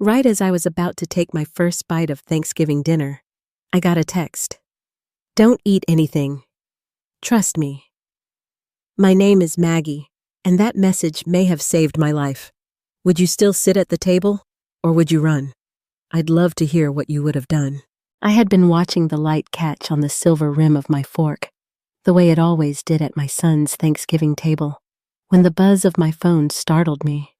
Right as I was about to take my first bite of Thanksgiving dinner, I got a text. Don't eat anything. Trust me. My name is Maggie, and that message may have saved my life. Would you still sit at the table, or would you run? I'd love to hear what you would have done. I had been watching the light catch on the silver rim of my fork, the way it always did at my son's Thanksgiving table, when the buzz of my phone startled me.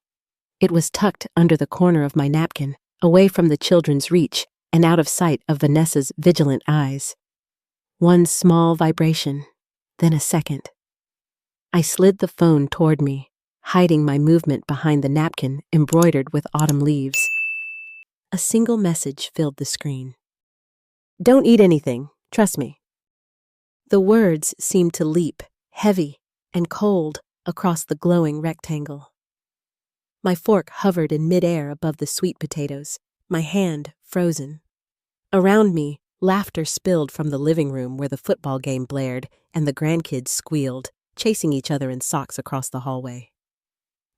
It was tucked under the corner of my napkin, away from the children's reach and out of sight of Vanessa's vigilant eyes. One small vibration, then a second. I slid the phone toward me, hiding my movement behind the napkin embroidered with autumn leaves. A single message filled the screen. Don't eat anything, trust me. The words seemed to leap, heavy and cold, across the glowing rectangle. My fork hovered in midair above the sweet potatoes, my hand frozen. Around me, laughter spilled from the living room where the football game blared and the grandkids squealed, chasing each other in socks across the hallway.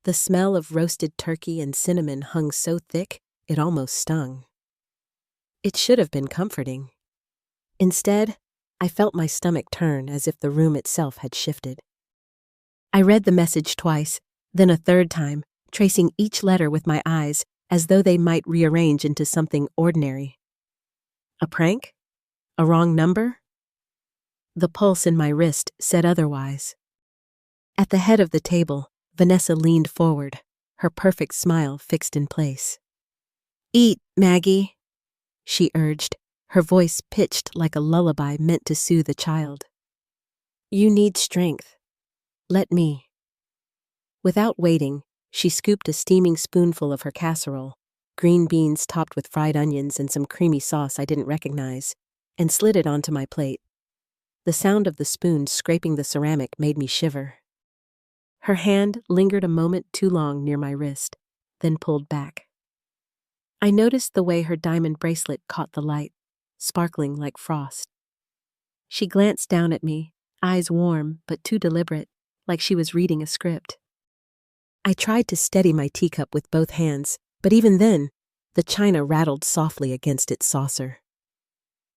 The smell of roasted turkey and cinnamon hung so thick it almost stung. It should have been comforting. Instead, I felt my stomach turn as if the room itself had shifted. I read the message twice, then a third time, tracing each letter with my eyes as though they might rearrange into something ordinary. A prank? A wrong number? The pulse in my wrist said otherwise. At the head of the table, Vanessa leaned forward, her perfect smile fixed in place. Eat, Maggie, she urged, her voice pitched like a lullaby meant to soothe a child. You need strength. Let me. Without waiting, she scooped a steaming spoonful of her casserole, green beans topped with fried onions and some creamy sauce I didn't recognize, and slid it onto my plate. The sound of the spoon scraping the ceramic made me shiver. Her hand lingered a moment too long near my wrist, then pulled back. I noticed the way her diamond bracelet caught the light, sparkling like frost. She glanced down at me, eyes warm but too deliberate, like she was reading a script. I tried to steady my teacup with both hands, but even then, the china rattled softly against its saucer.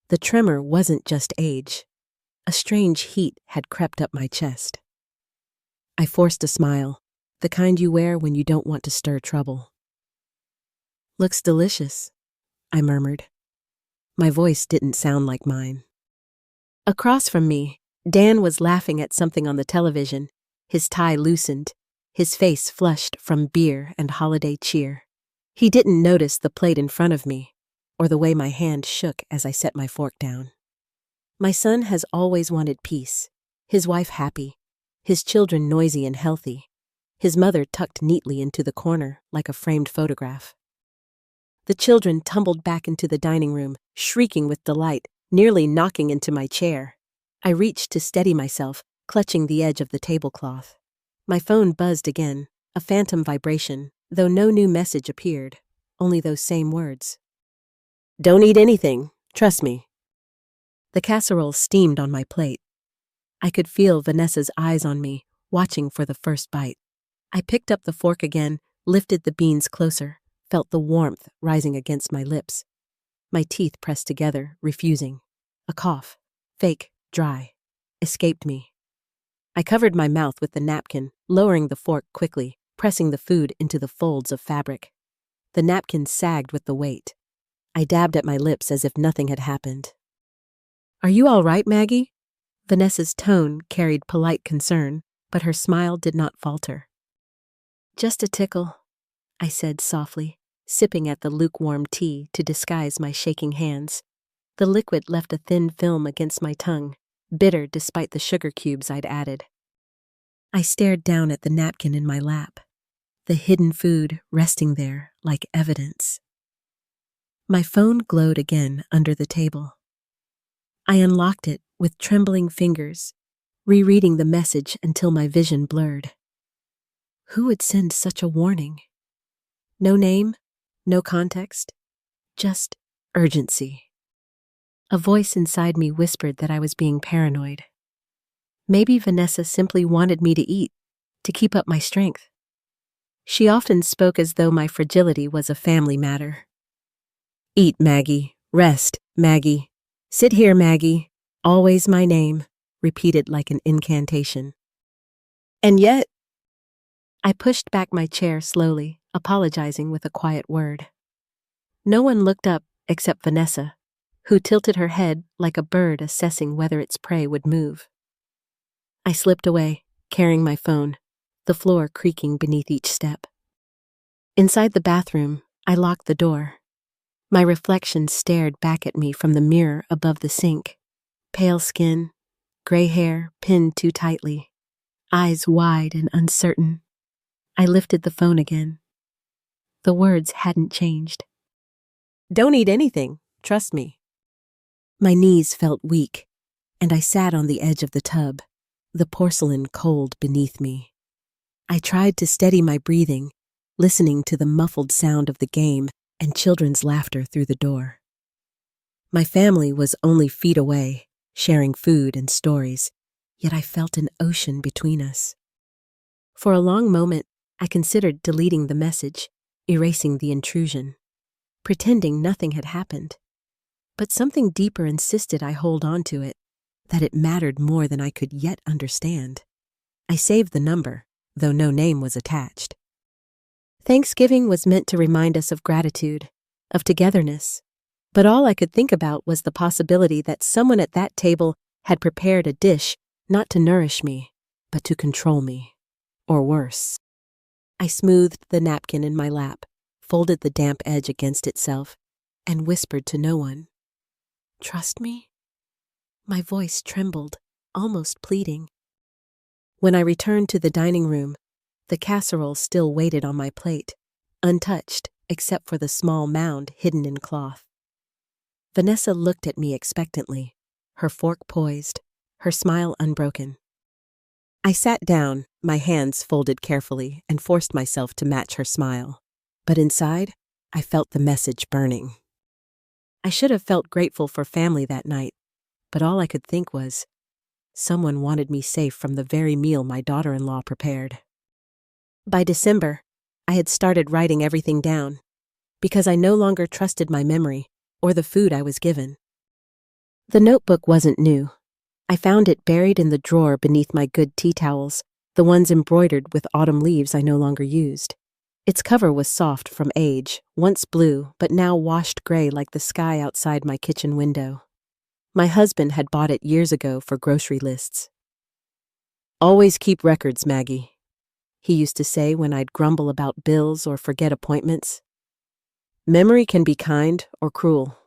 The tremor wasn't just age. A strange heat had crept up my chest. I forced a smile, the kind you wear when you don't want to stir trouble. Looks delicious, I murmured. My voice didn't sound like mine. Across from me, Dan was laughing at something on the television, his tie loosened, his face flushed from beer and holiday cheer. He didn't notice the plate in front of me, or the way my hand shook as I set my fork down. My son has always wanted peace, his wife happy, his children noisy and healthy, his mother tucked neatly into the corner like a framed photograph. The children tumbled back into the dining room, shrieking with delight, nearly knocking into my chair. I reached to steady myself, clutching the edge of the tablecloth. My phone buzzed again, a phantom vibration, though no new message appeared, only those same words. Don't eat anything, trust me. The casserole steamed on my plate. I could feel Vanessa's eyes on me, watching for the first bite. I picked up the fork again, lifted the beans closer, felt the warmth rising against my lips. My teeth pressed together, refusing. A cough, fake, dry, escaped me. I covered my mouth with the napkin, lowering the fork quickly, pressing the food into the folds of fabric. The napkin sagged with the weight. I dabbed at my lips as if nothing had happened. Are you all right, Maggie? Vanessa's tone carried polite concern, but her smile did not falter. Just a tickle, I said softly, sipping at the lukewarm tea to disguise my shaking hands. The liquid left a thin film against my tongue, bitter despite the sugar cubes I'd added. I stared down at the napkin in my lap, the hidden food resting there like evidence. My phone glowed again under the table. I unlocked it with trembling fingers, rereading the message until my vision blurred. Who would send such a warning? No name, no context, just urgency. A voice inside me whispered that I was being paranoid. Maybe Vanessa simply wanted me to eat, to keep up my strength. She often spoke as though my fragility was a family matter. Eat, Maggie. Rest, Maggie. Sit here, Maggie. Always my name, repeated like an incantation. And yet, I pushed back my chair slowly, apologizing with a quiet word. No one looked up except Vanessa, who tilted her head like a bird assessing whether its prey would move. I slipped away, carrying my phone, the floor creaking beneath each step. Inside the bathroom, I locked the door. My reflection stared back at me from the mirror above the sink. Pale skin, gray hair pinned too tightly, eyes wide and uncertain. I lifted the phone again. The words hadn't changed. Don't eat anything, trust me. My knees felt weak, and I sat on the edge of the tub, the porcelain cold beneath me. I tried to steady my breathing, listening to the muffled sound of the game and children's laughter through the door. My family was only feet away, sharing food and stories, yet I felt an ocean between us. For a long moment, I considered deleting the message, erasing the intrusion, pretending nothing had happened. But something deeper insisted I hold on to it, that it mattered more than I could yet understand. I saved the number, though no name was attached. Thanksgiving was meant to remind us of gratitude, of togetherness, but all I could think about was the possibility that someone at that table had prepared a dish not to nourish me, but to control me, or worse. I smoothed the napkin in my lap, folded the damp edge against itself, and whispered to no one. Trust me? My voice trembled, almost pleading. When I returned to the dining room, the casserole still waited on my plate, untouched except for the small mound hidden in cloth. Vanessa looked at me expectantly, her fork poised, her smile unbroken. I sat down, my hands folded carefully, and forced myself to match her smile. But inside, I felt the message burning. I should have felt grateful for family that night, but all I could think was, someone wanted me safe from the very meal my daughter-in-law prepared. By December, I had started writing everything down, because I no longer trusted my memory or the food I was given. The notebook wasn't new. I found it buried in the drawer beneath my good tea towels, the ones embroidered with autumn leaves I no longer used. Its cover was soft from age, once blue, but now washed gray like the sky outside my kitchen window. My husband had bought it years ago for grocery lists. Always keep records, Maggie, he used to say when I'd grumble about bills or forget appointments. Memory can be kind or cruel.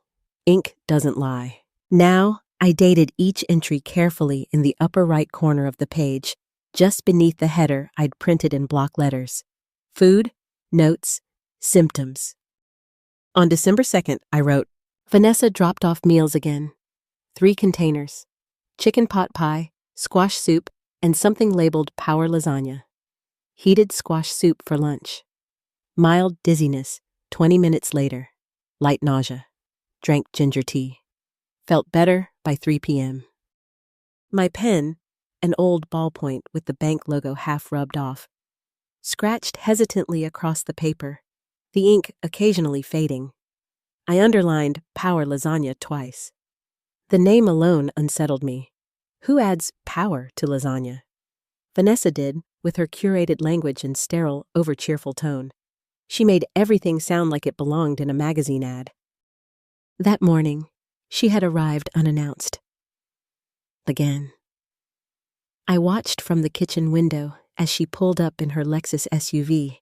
Ink doesn't lie. Now, I dated each entry carefully in the upper right corner of the page, just beneath the header I'd printed in block letters. Food, notes, symptoms. On December 2nd, I wrote, Vanessa dropped off meals again. 3 containers. Chicken pot pie, squash soup, and something labeled power lasagna. Heated squash soup for lunch. Mild dizziness, 20 minutes later. Light nausea. Drank ginger tea. Felt better by 3 p.m. My pen, an old ballpoint with the bank logo half rubbed off, scratched hesitantly across the paper, the ink occasionally fading. I underlined power lasagna twice. The name alone unsettled me. Who adds power to lasagna? Vanessa did, with her curated language and sterile, over-cheerful tone. She made everything sound like it belonged in a magazine ad. That morning, she had arrived unannounced. Again. I watched from the kitchen window as she pulled up in her Lexus SUV,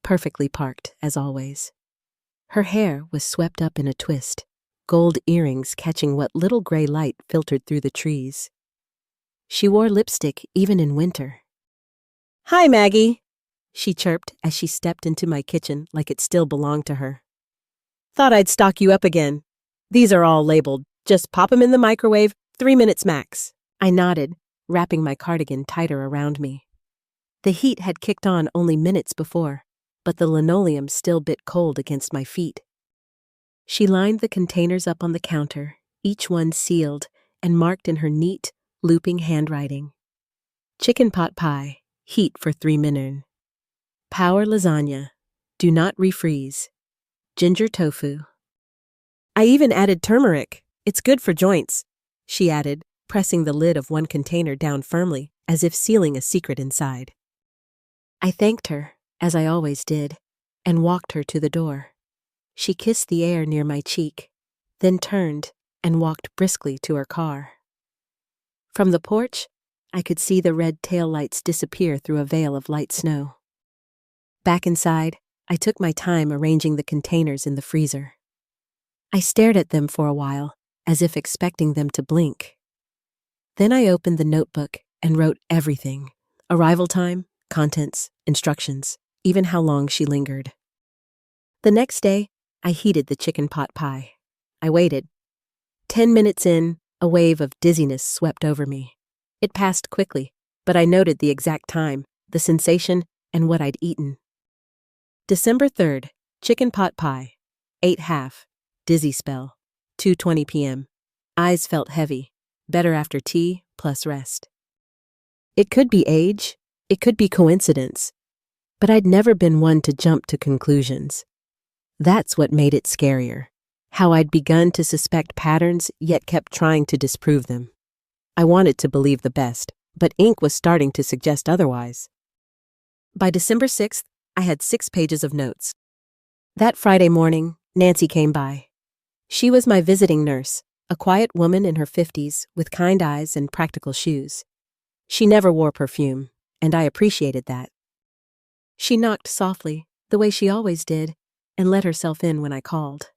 perfectly parked, as always. Her hair was swept up in a twist, gold earrings catching what little gray light filtered through the trees. She wore lipstick even in winter. Hi, Maggie, she chirped as she stepped into my kitchen like it still belonged to her. Thought I'd stock you up again. These are all labeled. Just pop 'em in the microwave, 3 minutes max. I nodded, wrapping my cardigan tighter around me. The heat had kicked on only minutes before, but the linoleum still bit cold against my feet. She lined the containers up on the counter, each one sealed and marked in her neat, looping handwriting. Chicken pot pie, heat for 3 minutes. Power lasagna. Do not refreeze. Ginger tofu. I even added turmeric. It's good for joints, she added, pressing the lid of one container down firmly, as if sealing a secret inside. I thanked her, as I always did, and walked her to the door. She kissed the air near my cheek, then turned and walked briskly to her car. From the porch, I could see the red taillights disappear through a veil of light snow. Back inside, I took my time arranging the containers in the freezer. I stared at them for a while, as if expecting them to blink. Then I opened the notebook and wrote everything: arrival time, contents, instructions, even how long she lingered. The next day, I heated the chicken pot pie. I waited. 10 minutes in, a wave of dizziness swept over me. It passed quickly, but I noted the exact time, the sensation, and what I'd eaten. December 3rd, chicken pot pie. Ate half. Dizzy spell. 2:20 p.m. Eyes felt heavy. Better after tea plus rest. It could be age. It could be coincidence. But I'd never been one to jump to conclusions. That's what made it scarier. How I'd begun to suspect patterns, yet kept trying to disprove them. I wanted to believe the best, but ink was starting to suggest otherwise. By December 6th, I had 6 pages of notes. That Friday morning, Nancy came by. She was my visiting nurse, a quiet woman in her 50s with kind eyes and practical shoes. She never wore perfume, and I appreciated that. She knocked softly, the way she always did, and let herself in when I called.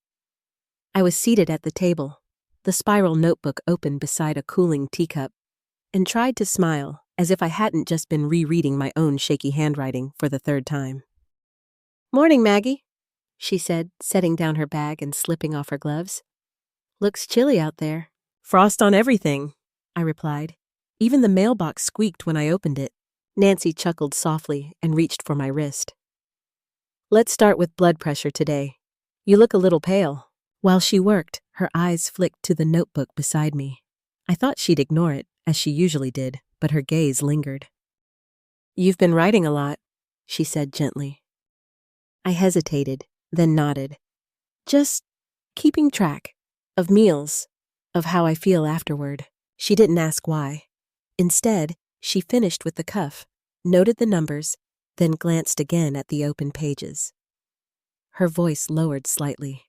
I was seated at the table, the spiral notebook open beside a cooling teacup, and tried to smile as if I hadn't just been rereading my own shaky handwriting for the 3rd time. "Morning, Maggie," she said, setting down her bag and slipping off her gloves. "Looks chilly out there." "Frost on everything," I replied. Even the mailbox squeaked when I opened it. Nancy chuckled softly and reached for my wrist. "Let's start with blood pressure today. You look a little pale." While she worked, her eyes flicked to the notebook beside me. I thought she'd ignore it, as she usually did, but her gaze lingered. "You've been writing a lot," she said gently. I hesitated, then nodded. "Just keeping track. Of meals. Of how I feel afterward." She didn't ask why. Instead, she finished with the cuff, noted the numbers, then glanced again at the open pages. Her voice lowered slightly.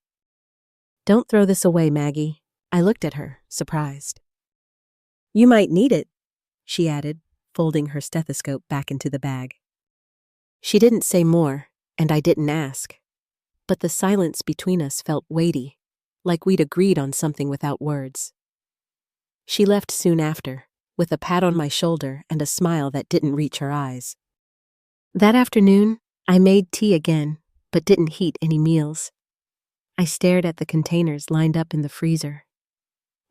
"Don't throw this away, Maggie." I looked at her, surprised. "You might need it," she added, folding her stethoscope back into the bag. She didn't say more, and I didn't ask. But the silence between us felt weighty, like we'd agreed on something without words. She left soon after, with a pat on my shoulder and a smile that didn't reach her eyes. That afternoon, I made tea again, but didn't heat any meals. I stared at the containers lined up in the freezer.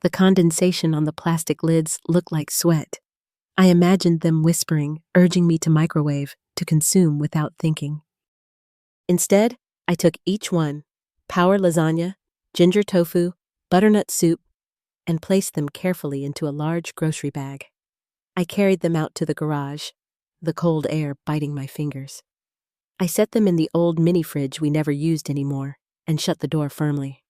The condensation on the plastic lids looked like sweat. I imagined them whispering, urging me to microwave, to consume without thinking. Instead, I took each one, power lasagna, ginger tofu, butternut soup, and placed them carefully into a large grocery bag. I carried them out to the garage, the cold air biting my fingers. I set them in the old mini fridge we never used anymore, and shut the door firmly.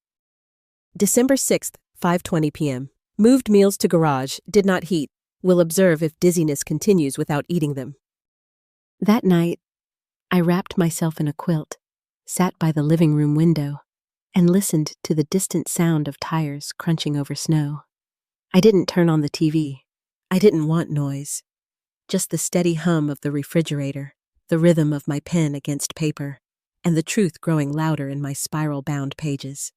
December 6th, 5:20 p.m. Moved meals to garage, did not heat. Will observe if dizziness continues without eating them. That night, I wrapped myself in a quilt, sat by the living room window, and listened to the distant sound of tires crunching over snow. I didn't turn on the TV. I didn't want noise. Just the steady hum of the refrigerator, the rhythm of my pen against paper, and the truth growing louder in my spiral-bound pages.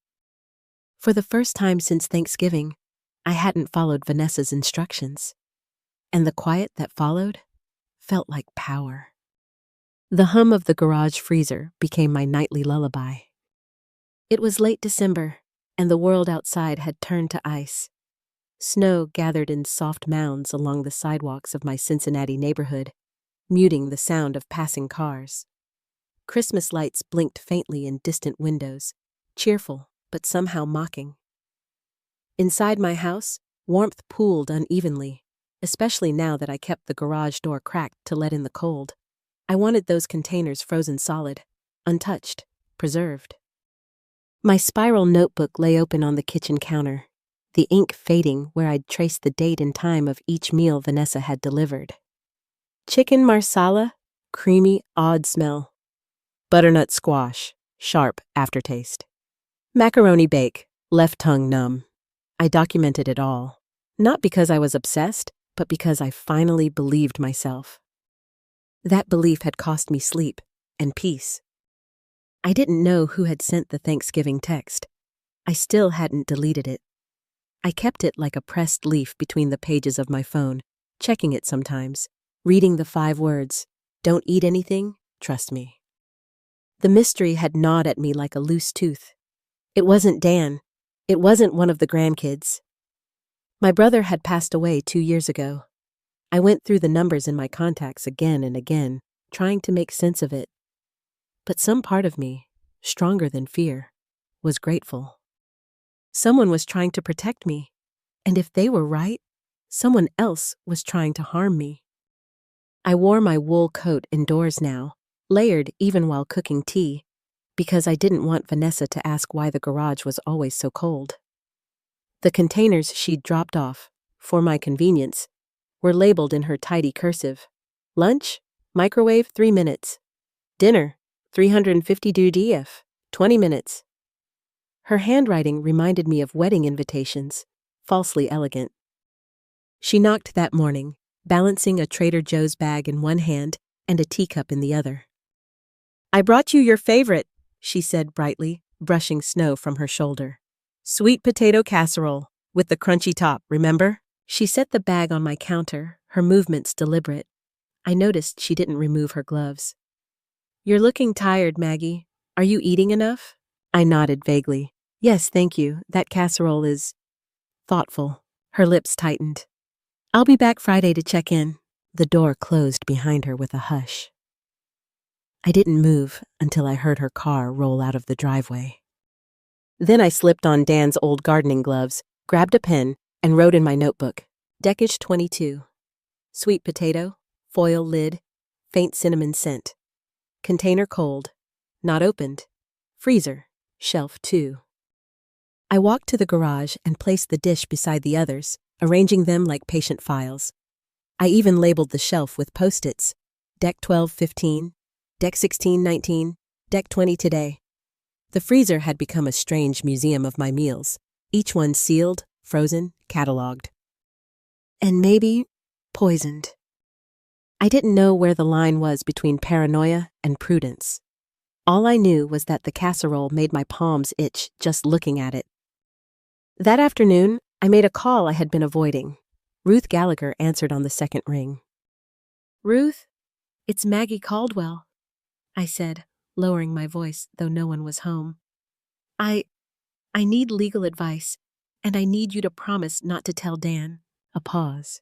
For the first time since Thanksgiving, I hadn't followed Vanessa's instructions. And the quiet that followed felt like power. The hum of the garage freezer became my nightly lullaby. It was late December, and the world outside had turned to ice. Snow gathered in soft mounds along the sidewalks of my Cincinnati neighborhood, muting the sound of passing cars. Christmas lights blinked faintly in distant windows, cheerful but somehow mocking. Inside my house, warmth pooled unevenly, especially now that I kept the garage door cracked to let in the cold. I wanted those containers frozen solid, untouched, preserved. My spiral notebook lay open on the kitchen counter, the ink fading where I'd traced the date and time of each meal Vanessa had delivered. Chicken marsala, creamy, odd smell. Butternut squash, sharp aftertaste. Macaroni bake, left tongue numb. I documented it all, not because I was obsessed, but because I finally believed myself. That belief had cost me sleep and peace. I didn't know who had sent the Thanksgiving text. I still hadn't deleted it. I kept it like a pressed leaf between the pages of my phone, checking it sometimes, reading the 5 words, "Don't eat anything, trust me." The mystery had gnawed at me like a loose tooth. It wasn't Dan. It wasn't one of the grandkids. My brother had passed away 2 years ago. I went through the numbers in my contacts again and again, trying to make sense of it. But some part of me, stronger than fear, was grateful. Someone was trying to protect me, and if they were right, someone else was trying to harm me. I wore my wool coat indoors now, layered even while cooking tea, because I didn't want Vanessa to ask why the garage was always so cold. The containers she'd dropped off, for my convenience, were labeled in her tidy cursive. Lunch, microwave 3 minutes. Dinner, 350 DF, 20 minutes. Her handwriting reminded me of wedding invitations, falsely elegant. She knocked that morning, balancing a Trader Joe's bag in one hand and a teacup in the other. "I brought you your favorite," she said brightly, brushing snow from her shoulder. "Sweet potato casserole, with the crunchy top, remember?" She set the bag on my counter, her movements deliberate. I noticed she didn't remove her gloves. "You're looking tired, Maggie. Are you eating enough?" I nodded vaguely. "Yes, thank you. That casserole is thoughtful." Her lips tightened. "I'll be back Friday to check in." The door closed behind her with a hush. I didn't move until I heard her car roll out of the driveway. Then I slipped on Dan's old gardening gloves, grabbed a pen, and wrote in my notebook, Deckage 22. Sweet potato, foil lid, faint cinnamon scent. Container cold, not opened. Freezer, shelf 2. I walked to the garage and placed the dish beside the others, arranging them like patient files. I even labeled the shelf with Post-its. Deck 12-15, Deck 16-19, Deck 20 today. The freezer had become a strange museum of my meals, each one sealed, frozen, catalogued. And maybe poisoned. I didn't know where the line was between paranoia and prudence. All I knew was that the casserole made my palms itch just looking at it. That afternoon, I made a call I had been avoiding. Ruth Gallagher answered on the second ring. "Ruth, it's Maggie Caldwell," I said, lowering my voice, though no one was home. I need legal advice, and I need you to promise not to tell Dan." A pause.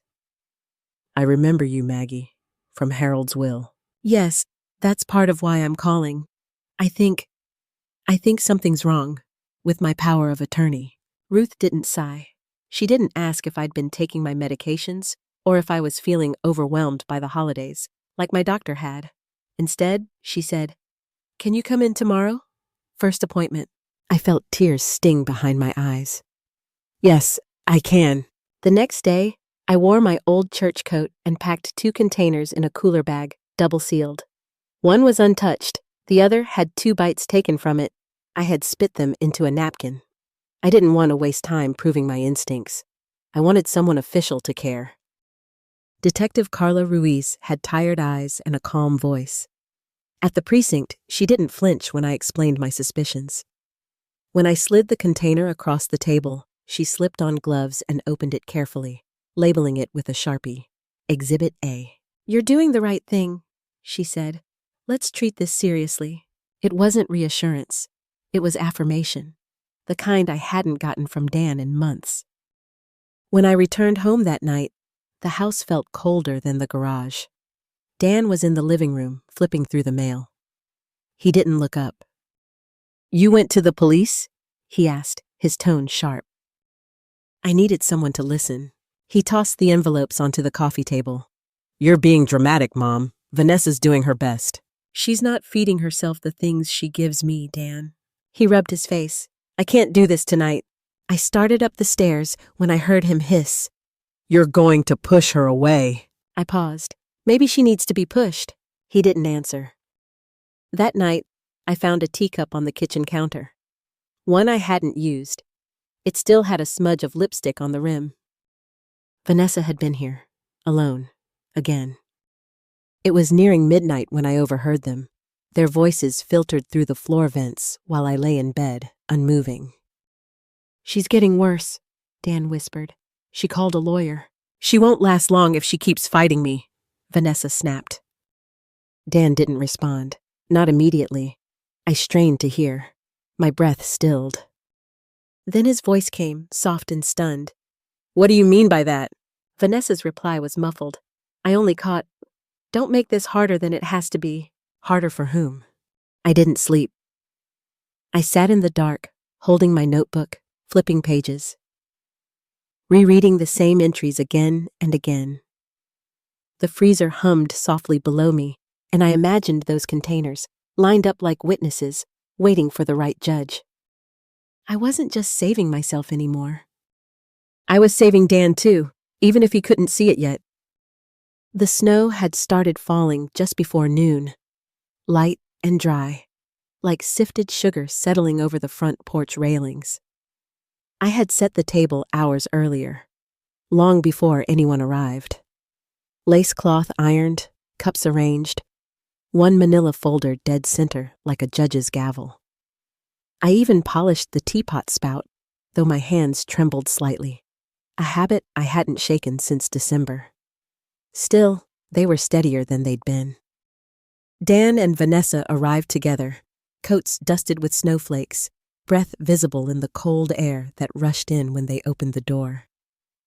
"I remember you, Maggie, from Harold's will." "Yes, that's part of why I'm calling. I think something's wrong with my power of attorney." Ruth didn't sigh. She didn't ask if I'd been taking my medications or if I was feeling overwhelmed by the holidays, like my doctor had. Instead, she said, "Can you come in tomorrow? First appointment." I felt tears sting behind my eyes. "Yes, I can." The next day, I wore my old church coat and packed 2 containers in a cooler bag, double-sealed. One was untouched, the other had 2 bites taken from it. I had spit them into a napkin. I didn't want to waste time proving my instincts. I wanted someone official to care. Detective Carla Ruiz had tired eyes and a calm voice. At the precinct, she didn't flinch when I explained my suspicions. When I slid the container across the table, she slipped on gloves and opened it carefully, labeling it with a Sharpie. Exhibit A. "You're doing the right thing," she said. "Let's treat this seriously." It wasn't reassurance. It was affirmation, the kind I hadn't gotten from Dan in months. When I returned home that night, the house felt colder than the garage. Dan was in the living room, flipping through the mail. He didn't look up. "You went to the police?" he asked, his tone sharp. I needed someone to listen. He tossed the envelopes onto the coffee table. "You're being dramatic, Mom. Vanessa's doing her best. She's not feeding herself the things she gives me, Dan. He rubbed his face. I can't do this tonight. I started up the stairs when I heard him hiss. You're going to push her away. I paused. Maybe she needs to be pushed. He didn't answer. That night, I found a teacup on the kitchen counter. One I hadn't used. It still had a smudge of lipstick on the rim. Vanessa had been here, alone, again. It was nearing midnight when I overheard them. Their voices filtered through the floor vents while I lay in bed, unmoving. She's getting worse, Dan whispered. She called a lawyer. She won't last long if she keeps fighting me, Vanessa snapped. Dan didn't respond, not immediately. I strained to hear. My breath stilled. Then his voice came, soft and stunned. What do you mean by that? Vanessa's reply was muffled. I only caught, don't make this harder than it has to be. Harder for whom? I didn't sleep. I sat in the dark, holding my notebook, flipping pages, rereading the same entries again and again. The freezer hummed softly below me, and I imagined those containers, lined up like witnesses, waiting for the right judge. I wasn't just saving myself anymore. I was saving Dan too, even if he couldn't see it yet. The snow had started falling just before noon, light and dry, like sifted sugar settling over the front porch railings. I had set the table hours earlier, long before anyone arrived. Lace cloth ironed, cups arranged, one manila folder dead center like a judge's gavel. I even polished the teapot spout, though my hands trembled slightly, a habit I hadn't shaken since December. Still, they were steadier than they'd been. Dan and Vanessa arrived together, coats dusted with snowflakes, breath visible in the cold air that rushed in when they opened the door.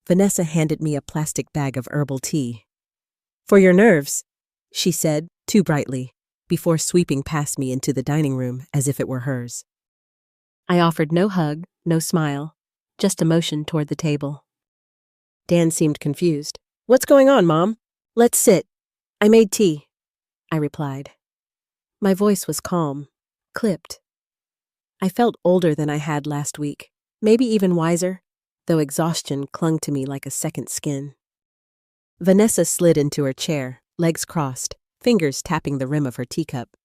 Vanessa handed me a plastic bag of herbal tea. For your nerves, she said, too brightly, before sweeping past me into the dining room as if it were hers. I offered no hug, no smile, just a motion toward the table. Dan seemed confused. What's going on, Mom? Let's sit. I made tea, I replied. My voice was calm, clipped. I felt older than I had last week, maybe even wiser, though exhaustion clung to me like a second skin. Vanessa slid into her chair, legs crossed, fingers tapping the rim of her teacup.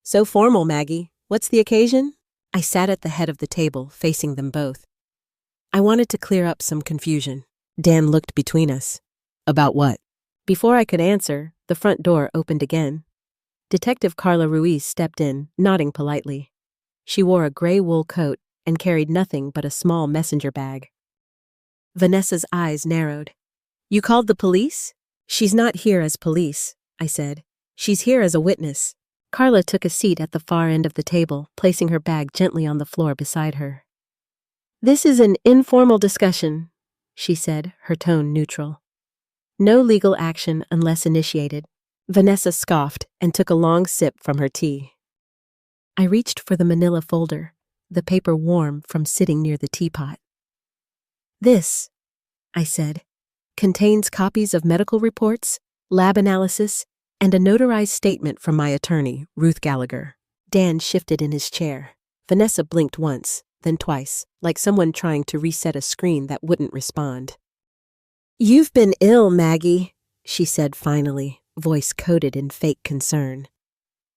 So formal, Maggie. What's the occasion? I sat at the head of the table, facing them both. I wanted to clear up some confusion. Dan looked between us. About what? Before I could answer, the front door opened again. Detective Carla Ruiz stepped in, nodding politely. She wore a gray wool coat and carried nothing but a small messenger bag. Vanessa's eyes narrowed. You called the police? She's not here as police, I said. She's here as a witness. Carla took a seat at the far end of the table, placing her bag gently on the floor beside her. This is an informal discussion, she said, her tone neutral. No legal action unless initiated. Vanessa scoffed and took a long sip from her tea. I reached for the manila folder, the paper warm from sitting near the teapot. This, I said, contains copies of medical reports, lab analysis, and a notarized statement from my attorney, Ruth Gallagher. Dan shifted in his chair. Vanessa blinked once, then twice, like someone trying to reset a screen that wouldn't respond. You've been ill, Maggie, she said finally, voice coated in fake concern.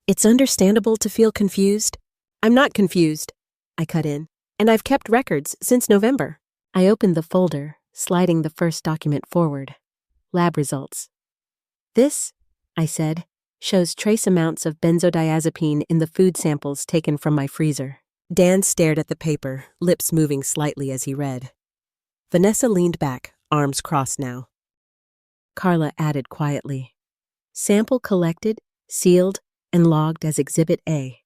It's understandable to feel confused. I'm not confused, I cut in, and I've kept records since November. I opened the folder, sliding the first document forward. Lab results. This, I said, shows trace amounts of benzodiazepine in the food samples taken from my freezer. Dan stared at the paper, lips moving slightly as he read. Vanessa leaned back, arms crossed now. Carla added quietly. Sample collected, sealed, and logged as Exhibit A.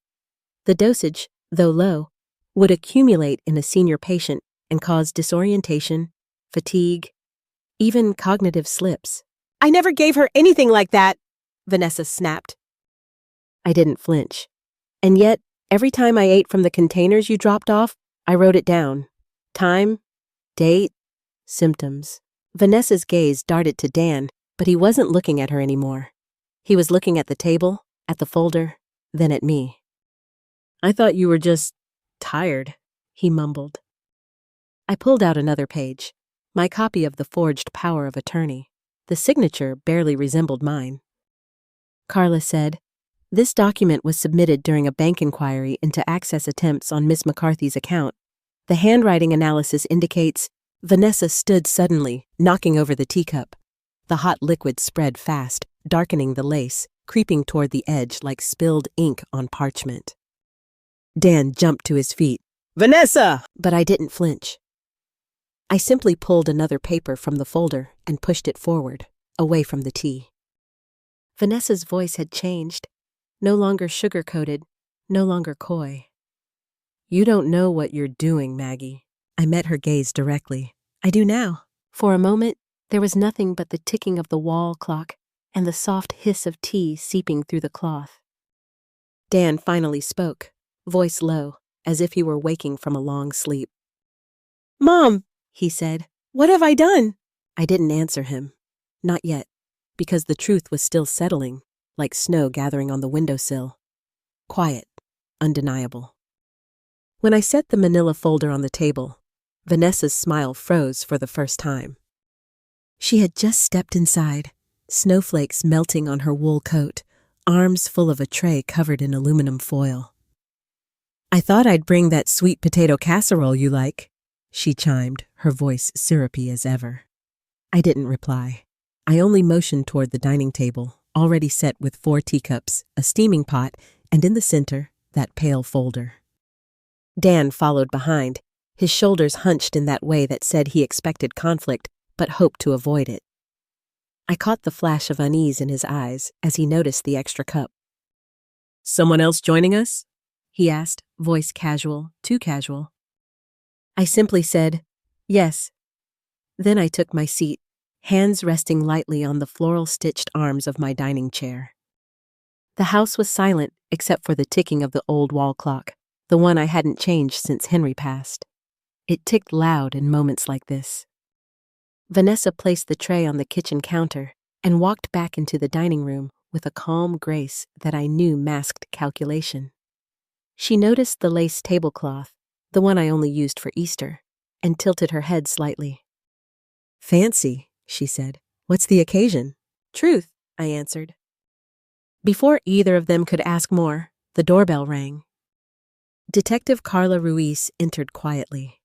The dosage, though low, would accumulate in a senior patient and cause disorientation, fatigue, even cognitive slips. I never gave her anything like that, Vanessa snapped. I didn't flinch. And yet, every time I ate from the containers you dropped off, I wrote it down. Time, date, symptoms. Vanessa's gaze darted to Dan, but he wasn't looking at her anymore. He was looking at the table, at the folder, then at me. "I thought you were just tired," he mumbled. I pulled out another page, my copy of the forged power of attorney. The signature barely resembled mine. Carla said, "This document was submitted during a bank inquiry into access attempts on Miss McCarthy's account. The handwriting analysis indicates..." Vanessa stood suddenly, knocking over the teacup. The hot liquid spread fast, darkening the lace, creeping toward the edge like spilled ink on parchment. Dan jumped to his feet. "Vanessa!" But I didn't flinch. I simply pulled another paper from the folder and pushed it forward, away from the tea. Vanessa's voice had changed, no longer sugar-coated, no longer coy. "You don't know what you're doing, Maggie." I met her gaze directly. "I do now." For a moment, there was nothing but the ticking of the wall clock and the soft hiss of tea seeping through the cloth. Dan finally spoke, voice low, as if he were waking from a long sleep. "Mom," he said, "what have I done?" I didn't answer him. Not yet, because the truth was still settling, like snow gathering on the windowsill. Quiet, undeniable. When I set the manila folder on the table, Vanessa's smile froze for the first time. She had just stepped inside, snowflakes melting on her wool coat, arms full of a tray covered in aluminum foil. "I thought I'd bring that sweet potato casserole you like," she chimed, her voice syrupy as ever. I didn't reply. I only motioned toward the dining table, already set with 4 teacups, a steaming pot, and in the center, that pale folder. Dan followed behind, his shoulders hunched in that way that said he expected conflict, but hoped to avoid it. I caught the flash of unease in his eyes as he noticed the extra cup. "Someone else joining us?" he asked, voice casual, too casual. I simply said, "Yes." Then I took my seat, hands resting lightly on the floral-stitched arms of my dining chair. The house was silent except for the ticking of the old wall clock, the one I hadn't changed since Henry passed. It ticked loud in moments like this. Vanessa placed the tray on the kitchen counter and walked back into the dining room with a calm grace that I knew masked calculation. She noticed the lace tablecloth, the one I only used for Easter, and tilted her head slightly. "Fancy," she said. "What's the occasion?" "Truth," I answered. Before either of them could ask more, the doorbell rang. Detective Carla Ruiz entered quietly.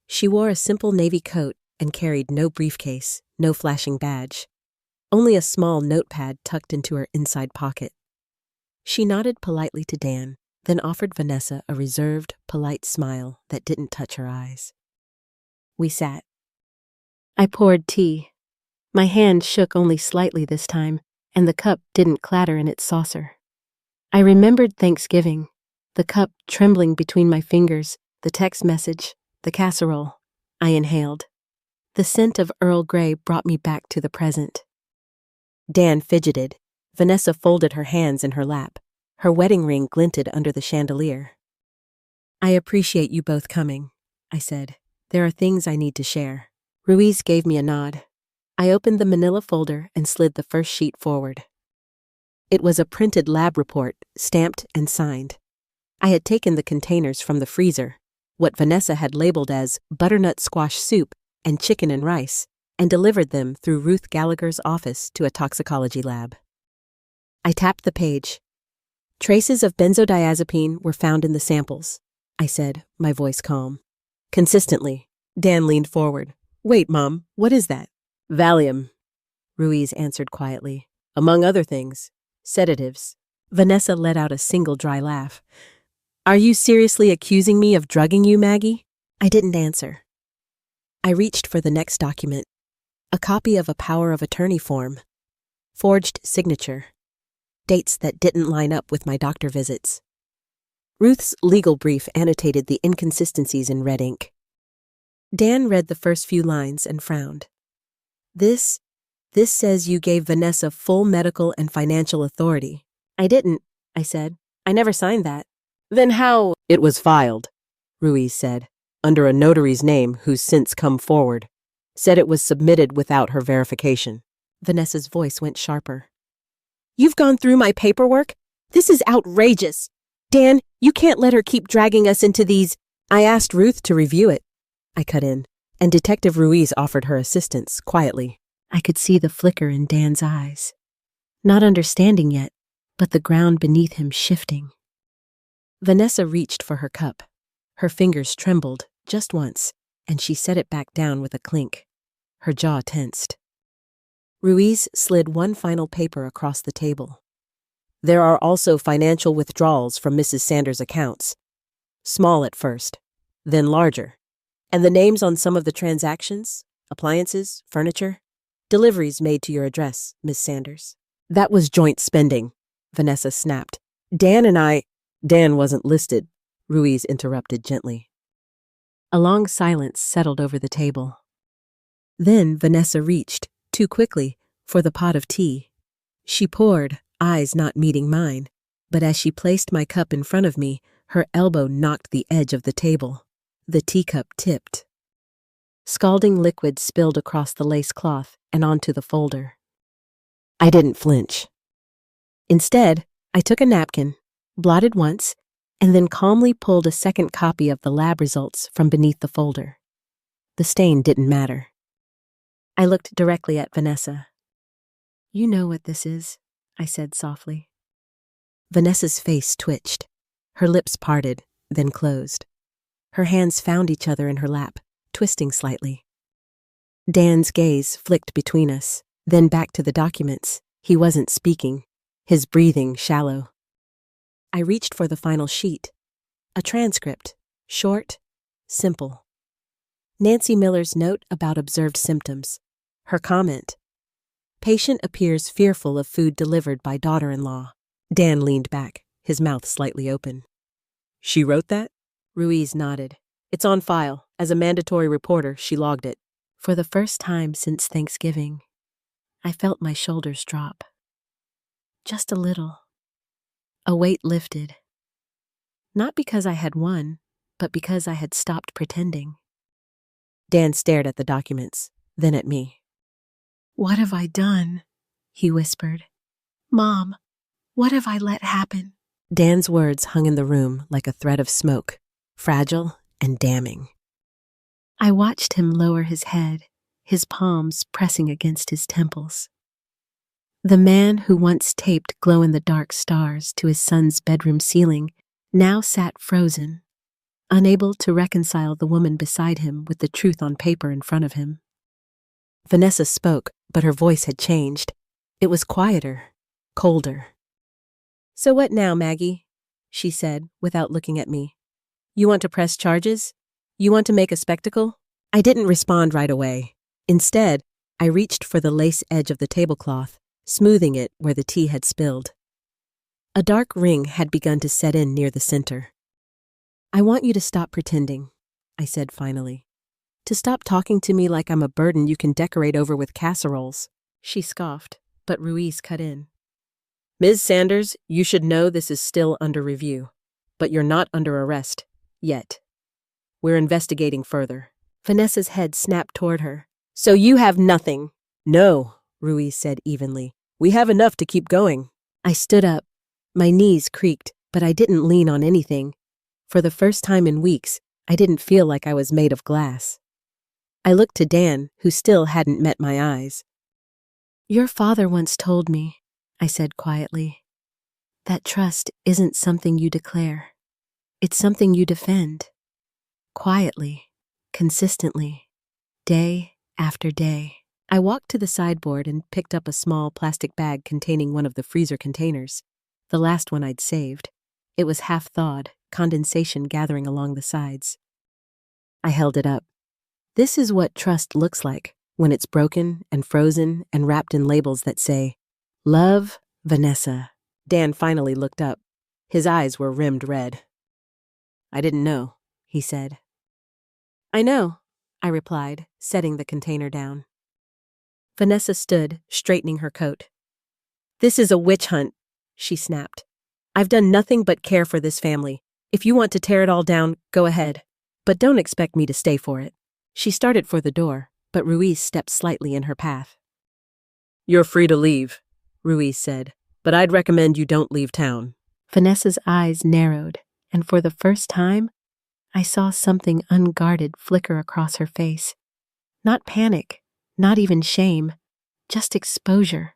She wore a simple navy coat and carried no briefcase, no flashing badge, only a small notepad tucked into her inside pocket. She nodded politely to Dan, then offered Vanessa a reserved, polite smile that didn't touch her eyes. We sat. I poured tea. My hand shook only slightly this time, and the cup didn't clatter in its saucer. I remembered Thanksgiving, the cup trembling between my fingers, the text message, the casserole. I inhaled. The scent of Earl Grey brought me back to the present. Dan fidgeted. Vanessa folded her hands in her lap. Her wedding ring glinted under the chandelier. "I appreciate you both coming," I said. "There are things I need to share." Ruiz gave me a nod. I opened the manila folder and slid the first sheet forward. It was a printed lab report, stamped and signed. I had taken the containers from the freezer, what Vanessa had labeled as butternut squash soup and chicken and rice, and delivered them through Ruth Gallagher's office to a toxicology lab. I tapped the page. "Traces of benzodiazepine were found in the samples," I said, my voice calm. "Consistently." Dan leaned forward. "Wait, Mom, what is that?" "Valium," Ruiz answered quietly. "Among other things, sedatives." Vanessa let out a single dry laugh. "Are you seriously accusing me of drugging you, Maggie?" I didn't answer. I reached for the next document, a copy of a power of attorney form, forged signature, dates that didn't line up with my doctor visits. Ruth's legal brief annotated the inconsistencies in red ink. Dan read the first few lines and frowned. This says you gave Vanessa full medical and financial authority." "I didn't," I said. "I never signed that." "Then how—" "It was filed," Ruiz said, "under a notary's name who's since come forward. Said it was submitted without her verification." Vanessa's voice went sharper. You've gone through my paperwork? This is outrageous. Dan, you can't let her keep dragging us into these. I asked Ruth to review it. I cut in, and Detective Ruiz offered her assistance, quietly. I could see the flicker in Dan's eyes. Not understanding yet, but the ground beneath him shifting. Vanessa reached for her cup. Her fingers trembled, just once, and she set it back down with a clink. Her jaw tensed. Ruiz slid one final paper across the table. There are also financial withdrawals from Mrs. Sanders' accounts. Small at first, then larger. And the names on some of the transactions, appliances, furniture, deliveries made to your address, Miss Sanders. That was joint spending, Vanessa snapped. Dan wasn't listed, Ruiz interrupted gently. A long silence settled over the table. Then Vanessa reached, too quickly, for the pot of tea. She poured, eyes not meeting mine, but as she placed my cup in front of me, her elbow knocked the edge of the table. The teacup tipped. Scalding liquid spilled across the lace cloth and onto the folder. I didn't flinch. Instead, I took a napkin, blotted once, and then calmly pulled a second copy of the lab results from beneath the folder. The stain didn't matter. I looked directly at Vanessa. You know what this is, I said softly. Vanessa's face twitched. Her lips parted, then closed. Her hands found each other in her lap, twisting slightly. Dan's gaze flicked between us, then back to the documents. He wasn't speaking, his breathing shallow. I reached for the final sheet. A transcript, short, simple. Nancy Miller's note about observed symptoms. Her comment. Patient appears fearful of food delivered by daughter-in-law. Dan leaned back, his mouth slightly open. She wrote that? Ruiz nodded. It's on file. As a mandatory reporter, she logged it. For the first time since Thanksgiving, I felt my shoulders drop. Just a little. A weight lifted. Not because I had won, but because I had stopped pretending. Dan stared at the documents, then at me. What have I done? He whispered. Mom, what have I let happen? Dan's words hung in the room like a thread of smoke, fragile and damning. I watched him lower his head, his palms pressing against his temples. The man who once taped glow-in-the-dark stars to his son's bedroom ceiling now sat frozen, unable to reconcile the woman beside him with the truth on paper in front of him. Vanessa spoke, but her voice had changed. It was quieter, colder. So what now, Maggie? She said, without looking at me. You want to press charges? You want to make a spectacle? I didn't respond right away. Instead, I reached for the lace edge of the tablecloth, smoothing it where the tea had spilled. A dark ring had begun to set in near the center. I want you to stop pretending, I said finally. To stop talking to me like I'm a burden you can decorate over with casseroles. She scoffed, but Ruiz cut in. Ms. Sanders, you should know this is still under review, but you're not under arrest, yet. We're investigating further. Vanessa's head snapped toward her. So you have nothing? No, Ruiz said evenly. We have enough to keep going. I stood up. My knees creaked, but I didn't lean on anything. For the first time in weeks, I didn't feel like I was made of glass. I looked to Dan, who still hadn't met my eyes. Your father once told me, I said quietly, that trust isn't something you declare. It's something you defend. Quietly, consistently, day after day. I walked to the sideboard and picked up a small plastic bag containing one of the freezer containers, the last one I'd saved. It was half thawed, condensation gathering along the sides. I held it up. This is what trust looks like when it's broken and frozen and wrapped in labels that say, Love, Vanessa. Dan finally looked up. His eyes were rimmed red. I didn't know, he said. I know, I replied, setting the container down. Vanessa stood, straightening her coat. This is a witch hunt, she snapped. I've done nothing but care for this family. If you want to tear it all down, go ahead. But don't expect me to stay for it. She started for the door, but Ruiz stepped slightly in her path. You're free to leave, Ruiz said, but I'd recommend you don't leave town. Vanessa's eyes narrowed, and for the first time, I saw something unguarded flicker across her face. Not panic, not even shame, just exposure.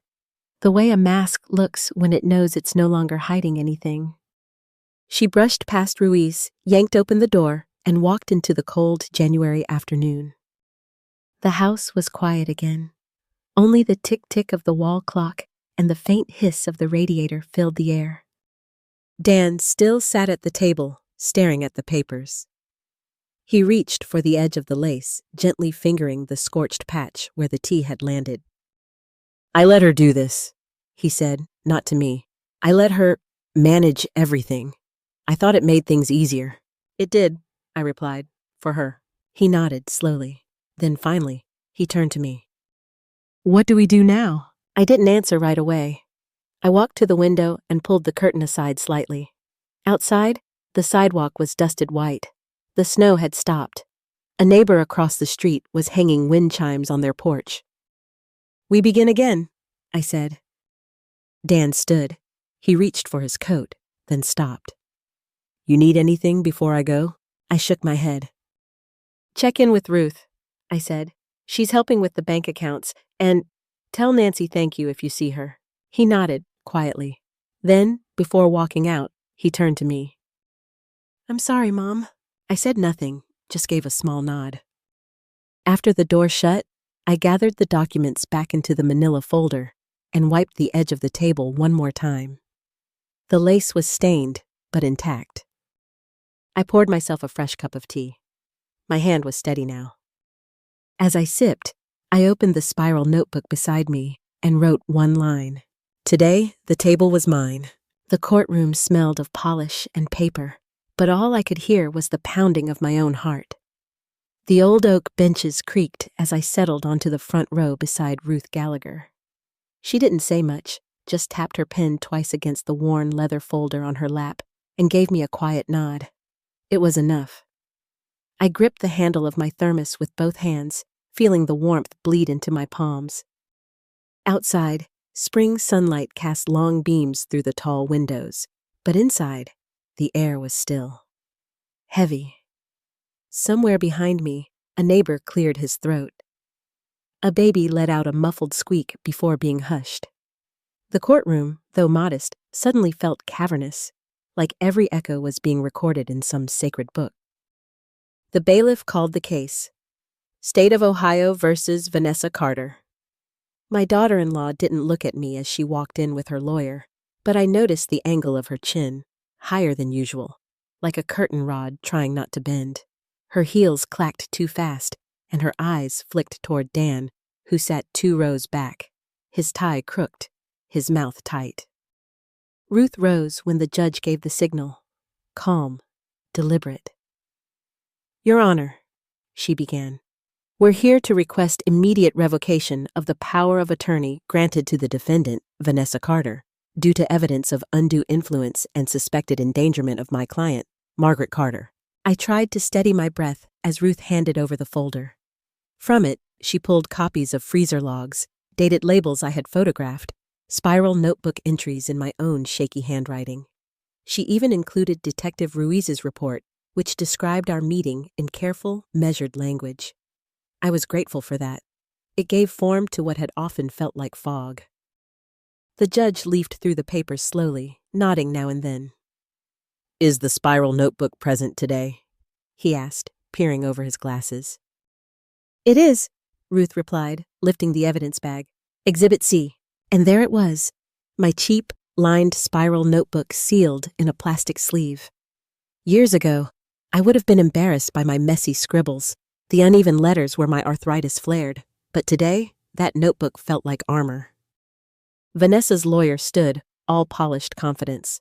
The way a mask looks when it knows it's no longer hiding anything. She brushed past Ruiz, yanked open the door, and walked into the cold January afternoon. The house was quiet again. Only the tick-tick of the wall clock and the faint hiss of the radiator filled the air. Dan still sat at the table, staring at the papers. He reached for the edge of the lace, gently fingering the scorched patch where the tea had landed. I let her do this, he said, not to me. I let her manage everything. I thought it made things easier. It did, I replied, for her. He nodded slowly. Then finally, he turned to me. What do we do now? I didn't answer right away. I walked to the window and pulled the curtain aside slightly. Outside, the sidewalk was dusted white. The snow had stopped. A neighbor across the street was hanging wind chimes on their porch. We begin again, I said. Dan stood. He reached for his coat, then stopped. You need anything before I go? I shook my head. Check in with Ruth, I said. She's helping with the bank accounts, and tell Nancy thank you if you see her. He nodded quietly. Then, before walking out, he turned to me. I'm sorry, Mom. I said nothing, just gave a small nod. After the door shut, I gathered the documents back into the manila folder and wiped the edge of the table one more time. The lace was stained, but intact. I poured myself a fresh cup of tea. My hand was steady now. As I sipped, I opened the spiral notebook beside me and wrote one line. Today, the table was mine. The courtroom smelled of polish and paper, but all I could hear was the pounding of my own heart. The old oak benches creaked as I settled onto the front row beside Ruth Gallagher. She didn't say much, just tapped her pen twice against the worn leather folder on her lap and gave me a quiet nod. It was enough. I gripped the handle of my thermos with both hands, feeling the warmth bleed into my palms. Outside, spring sunlight cast long beams through the tall windows, but inside, the air was still. Heavy. Somewhere behind me, a neighbor cleared his throat. A baby let out a muffled squeak before being hushed. The courtroom, though modest, suddenly felt cavernous, like every echo was being recorded in some sacred book. The bailiff called the case. State of Ohio versus Vanessa Carter. My daughter-in-law didn't look at me as she walked in with her lawyer, but I noticed the angle of her chin, higher than usual, like a curtain rod trying not to bend. Her heels clacked too fast, and her eyes flicked toward Dan, who sat 2 rows back, his tie crooked, his mouth tight. Ruth rose when the judge gave the signal, calm, deliberate. Your Honor, she began, we're here to request immediate revocation of the power of attorney granted to the defendant, Vanessa Carter, due to evidence of undue influence and suspected endangerment of my client, Margaret Carter. I tried to steady my breath as Ruth handed over the folder. From it, she pulled copies of freezer logs, dated labels I had photographed, spiral notebook entries in my own shaky handwriting. She even included Detective Ruiz's report, which described our meeting in careful, measured language. I was grateful for that. It gave form to what had often felt like fog. The judge leafed through the papers slowly, nodding now and then. Is the spiral notebook present today? He asked, peering over his glasses. It is, Ruth replied, lifting the evidence bag. Exhibit C. And there it was, my cheap, lined spiral notebook sealed in a plastic sleeve. Years ago, I would have been embarrassed by my messy scribbles, the uneven letters where my arthritis flared, but today, that notebook felt like armor. Vanessa's lawyer stood, all polished confidence.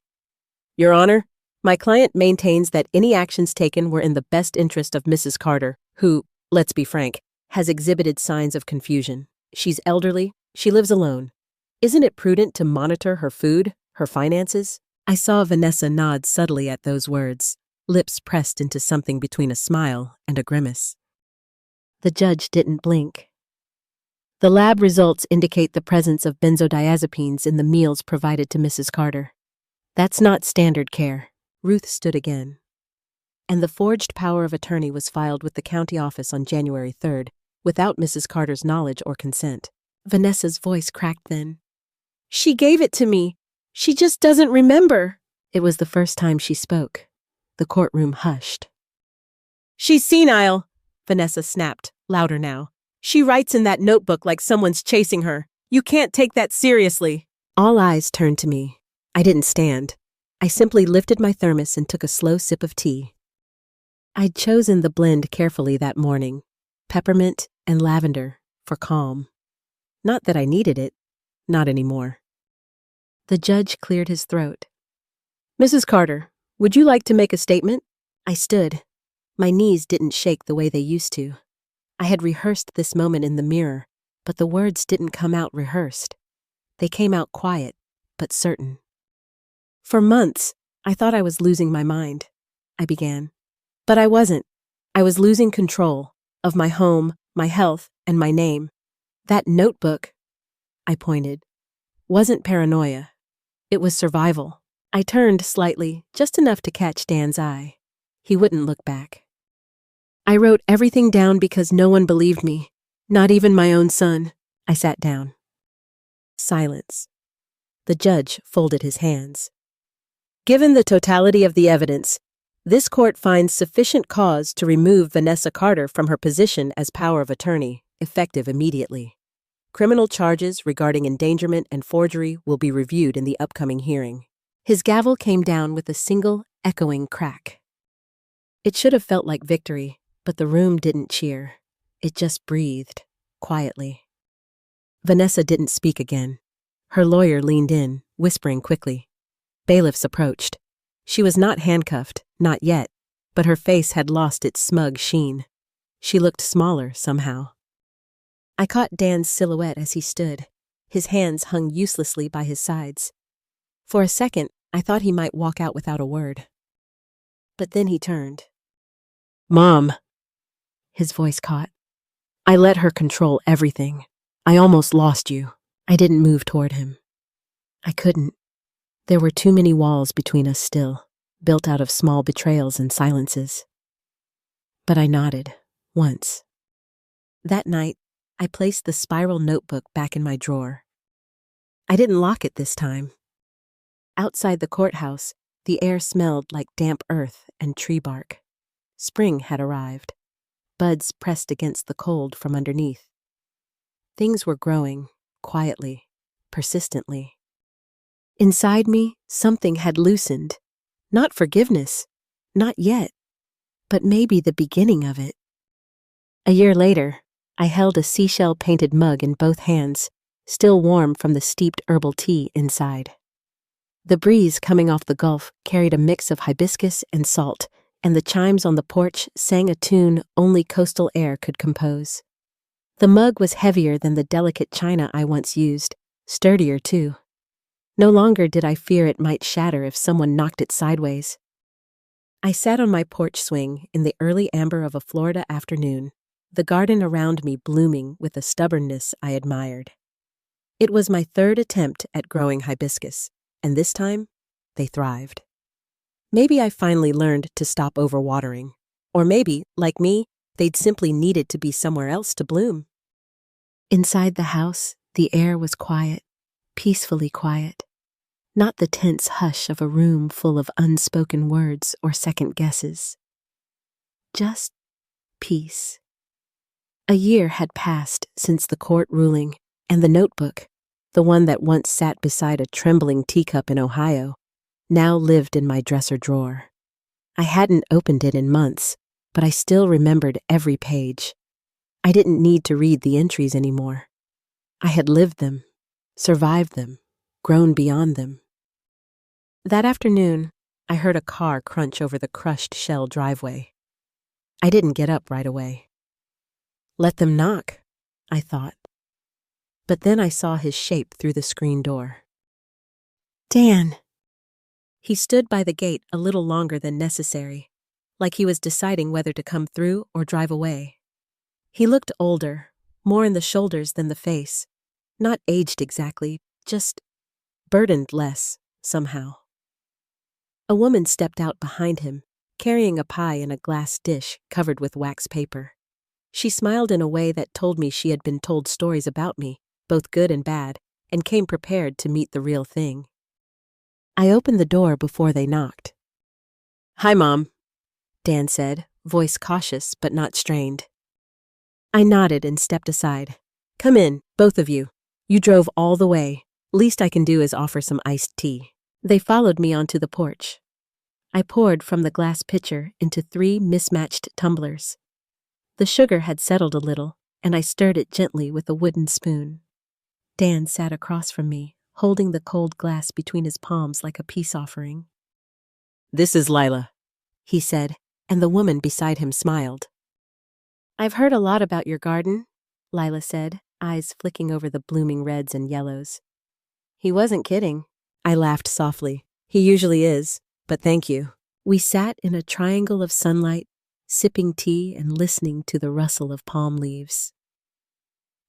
Your Honor, my client maintains that any actions taken were in the best interest of Mrs. Carter, who, let's be frank, has exhibited signs of confusion. She's elderly, she lives alone. Isn't it prudent to monitor her food, her finances? I saw Vanessa nod subtly at those words, lips pressed into something between a smile and a grimace. The judge didn't blink. The lab results indicate the presence of benzodiazepines in the meals provided to Mrs. Carter. That's not standard care. Ruth stood again. And the forged power of attorney was filed with the county office on January 3rd, without Mrs. Carter's knowledge or consent. Vanessa's voice cracked then. She gave it to me. She just doesn't remember. It was the first time she spoke. The courtroom hushed. She's senile, Vanessa snapped, louder now. She writes in that notebook like someone's chasing her. You can't take that seriously. All eyes turned to me. I didn't stand. I simply lifted my thermos and took a slow sip of tea. I'd chosen the blend carefully that morning, peppermint and lavender, for calm. Not that I needed it, not anymore. The judge cleared his throat. Mrs. Carter, would you like to make a statement? I stood. My knees didn't shake the way they used to. I had rehearsed this moment in the mirror, but the words didn't come out rehearsed. They came out quiet, but certain. For months, I thought I was losing my mind, I began. But I wasn't. I was losing control of my home, my health, and my name. That notebook, I pointed, wasn't paranoia. It was survival. I turned slightly, just enough to catch Dan's eye. He wouldn't look back. I wrote everything down because no one believed me, not even my own son. I sat down. Silence. The judge folded his hands. Given the totality of the evidence, this court finds sufficient cause to remove Vanessa Carter from her position as power of attorney, effective immediately. Criminal charges regarding endangerment and forgery will be reviewed in the upcoming hearing. His gavel came down with a single, echoing crack. It should have felt like victory, but the room didn't cheer. It just breathed, quietly. Vanessa didn't speak again. Her lawyer leaned in, whispering quickly. Bailiffs approached. She was not handcuffed, not yet, but her face had lost its smug sheen. She looked smaller, somehow. I caught Dan's silhouette as he stood. His hands hung uselessly by his sides. For a second, I thought he might walk out without a word. But then he turned. Mom, his voice caught. I let her control everything. I almost lost you. I didn't move toward him. I couldn't. There were too many walls between us still, built out of small betrayals and silences. But I nodded, once. That night, I placed the spiral notebook back in my drawer. I didn't lock it this time. Outside the courthouse, the air smelled like damp earth and tree bark. Spring had arrived. Buds pressed against the cold from underneath. Things were growing, quietly, persistently. Inside me, something had loosened. Not forgiveness, not yet, but maybe the beginning of it. A year later, I held a seashell-painted mug in both hands, still warm from the steeped herbal tea inside. The breeze coming off the Gulf carried a mix of hibiscus and salt, and the chimes on the porch sang a tune only coastal air could compose. The mug was heavier than the delicate china I once used, sturdier too. No longer did I fear it might shatter if someone knocked it sideways. I sat on my porch swing in the early amber of a Florida afternoon, the garden around me blooming with a stubbornness I admired. It was my third attempt at growing hibiscus, and this time, they thrived. Maybe I finally learned to stop overwatering, or maybe, like me, they'd simply needed to be somewhere else to bloom. Inside the house, the air was quiet, peacefully quiet. Not the tense hush of a room full of unspoken words or second guesses. Just peace. A year had passed since the court ruling, and the notebook, the one that once sat beside a trembling teacup in Ohio, now lived in my dresser drawer. I hadn't opened it in months, but I still remembered every page. I didn't need to read the entries anymore. I had lived them, survived them, grown beyond them. That afternoon, I heard a car crunch over the crushed shell driveway. I didn't get up right away. Let them knock, I thought. But then I saw his shape through the screen door. Dan! He stood by the gate a little longer than necessary, like he was deciding whether to come through or drive away. He looked older, more in the shoulders than the face. Not aged exactly, just burdened less, somehow. A woman stepped out behind him, carrying a pie in a glass dish covered with wax paper. She smiled in a way that told me she had been told stories about me, both good and bad, and came prepared to meet the real thing. I opened the door before they knocked. "Hi, Mom," Dan said, voice cautious but not strained. I nodded and stepped aside. "Come in, both of you. You drove all the way. Least I can do is offer some iced tea." They followed me onto the porch. I poured from the glass pitcher into 3 mismatched tumblers. The sugar had settled a little, and I stirred it gently with a wooden spoon. Dan sat across from me, holding the cold glass between his palms like a peace offering. "This is Lila," he said, and the woman beside him smiled. "I've heard a lot about your garden," Lila said, eyes flicking over the blooming reds and yellows. "He wasn't kidding." I laughed softly. "He usually is, but thank you." We sat in a triangle of sunlight, sipping tea and listening to the rustle of palm leaves.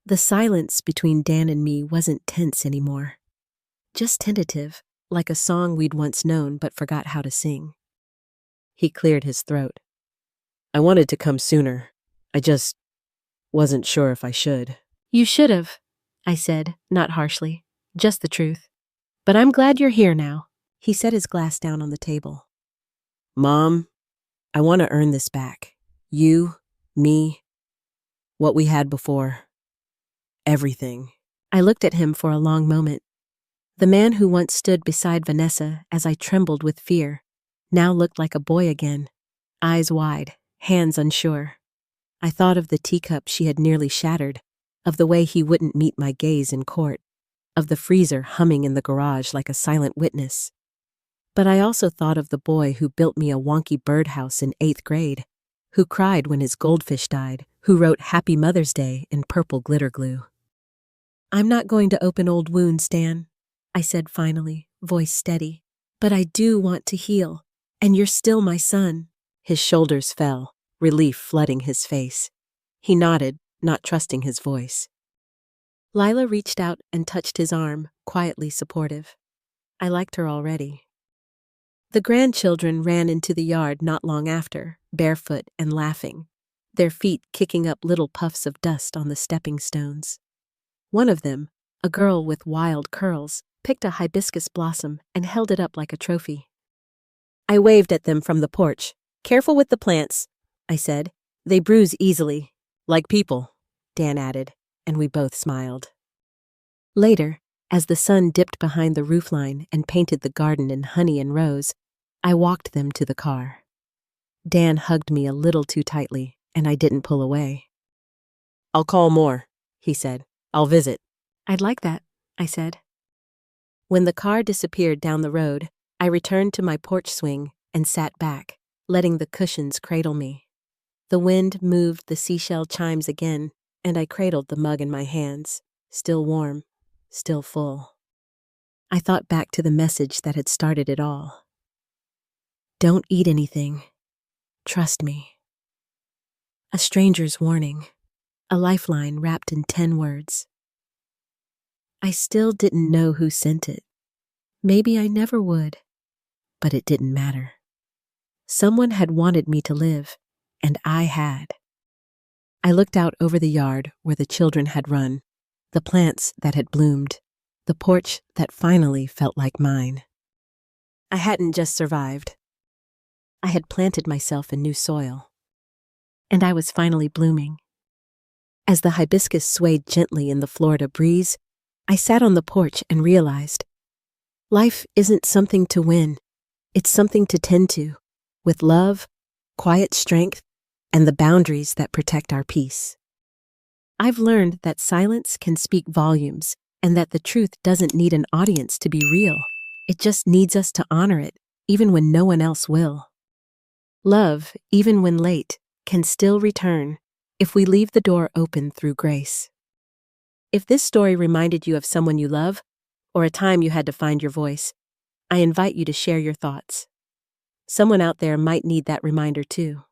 The silence between Dan and me wasn't tense anymore. Just tentative, like a song we'd once known but forgot how to sing. He cleared his throat. "I wanted to come sooner. I just wasn't sure if I should." "You should have," I said, not harshly, just the truth. "But I'm glad you're here now." He set his glass down on the table. "Mom, I want to earn this back. You, me, what we had before. Everything." I looked at him for a long moment. The man who once stood beside Vanessa as I trembled with fear now looked like a boy again, eyes wide, hands unsure. I thought of the teacup she had nearly shattered, of the way he wouldn't meet my gaze in court, of the freezer humming in the garage like a silent witness. But I also thought of the boy who built me a wonky birdhouse in 8th grade, who cried when his goldfish died, who wrote Happy Mother's Day in purple glitter glue. "I'm not going to open old wounds, Dan," I said finally, voice steady. "But I do want to heal, and you're still my son." His shoulders fell, relief flooding his face. He nodded, not trusting his voice. Lila reached out and touched his arm, quietly supportive. I liked her already. The grandchildren ran into the yard not long after, barefoot and laughing, their feet kicking up little puffs of dust on the stepping stones. One of them, a girl with wild curls, picked a hibiscus blossom and held it up like a trophy. I waved at them from the porch. "Careful with the plants," I said. "They bruise easily." "Like people," Dan added, and we both smiled. Later, as the sun dipped behind the roofline and painted the garden in honey and rose, I walked them to the car. Dan hugged me a little too tightly, and I didn't pull away. "I'll call more," he said. "I'll visit." "I'd like that," I said. When the car disappeared down the road, I returned to my porch swing and sat back, letting the cushions cradle me. The wind moved the seashell chimes again, and I cradled the mug in my hands, still warm, still full. I thought back to the message that had started it all. Don't eat anything. Trust me. A stranger's warning. A lifeline wrapped in 10 words. I still didn't know who sent it. Maybe I never would. But it didn't matter. Someone had wanted me to live, and I had. I looked out over the yard where the children had run, the plants that had bloomed, the porch that finally felt like mine. I hadn't just survived. I had planted myself in new soil. And I was finally blooming. As the hibiscus swayed gently in the Florida breeze, I sat on the porch and realized, life isn't something to win. It's something to tend to, with love, quiet strength, and the boundaries that protect our peace. I've learned that silence can speak volumes, and that the truth doesn't need an audience to be real. It just needs us to honor it, even when no one else will. Love, even when late, can still return if we leave the door open through grace. If this story reminded you of someone you love, or a time you had to find your voice, I invite you to share your thoughts. Someone out there might need that reminder too.